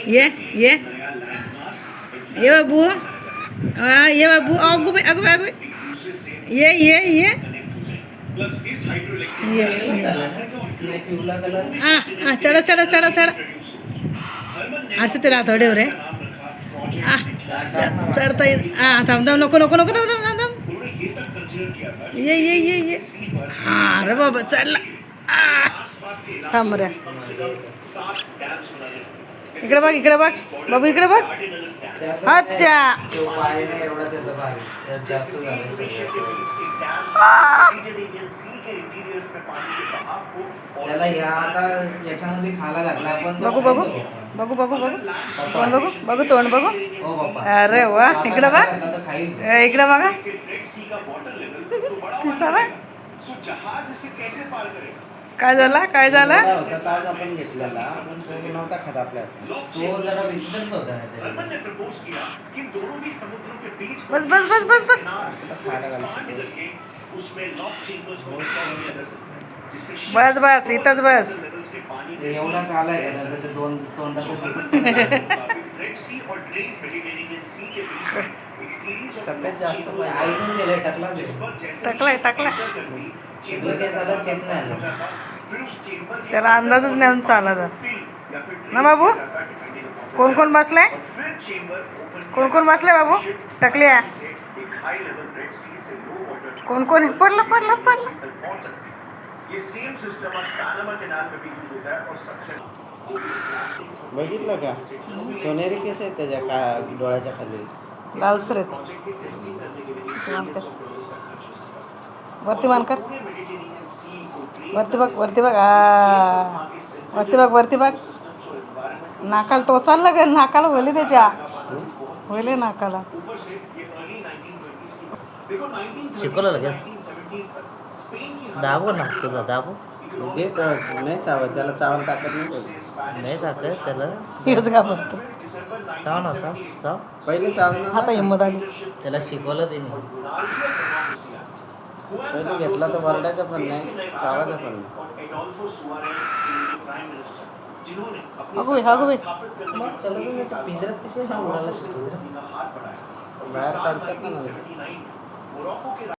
ये ये ये बाबू ये बाबू अगो बाई अगो बाई अगो बाई ये चढा चढा चढा चढा असं ते राहतोडेव रे चढता येईल थांब थांब नको नको नको थांब थांब थांब ये हां रे बाबा चढला थांब रे इकडे बघ बाबू इकडे बघ अच्छा त्याला ह्या आता याच्यामध्ये खायला घातला आपण बघू बघू बघू बघू बघू तोंड बघू बघू तोंड बघू अरे वा इकडे बघ इकडे बघा पिसावा काय झाला काय झालं आपण घेतलेला पण तो नव्हता खात आपल्याला तो जरा विचित्रच होता बस बस बस बस बस बस बस इथंच बस एवढा खालाय ते दोन तोंडाचं सगळ्यात जास्त आईने गेले टाकलाय काय झालं तेच नाही आलं त्याला अंदाजच नाही चालायचा ना बाबू कोण कोण बसलाय बाबू टाकली कोण कोण पडला बघितलं का सोनेरी केस आहे त्याच्या डोळ्याच्या खाली लालसर आहेत वरती मान कर वरती बघ वरती बघ नाकाला टोचाल ग नाकाला होईल त्याच्या होईल नाकाला शिकवलं लगेच दाबो ना तुझा दाबो ते तर नाही चावत त्याला चावायला ताकद नाही ताकद त्याला हेच घाबरतो चाव ना चाव पहिले चाव ना आता हिंमत आली त्याला शिकवलं त्यांनी पहिले घेतला तर वरडायचा पण नाही चावायचा पण नाही अगो बाई पिंजऱ्यात कसे उडायला शिकवलं बाहेर काढतात ना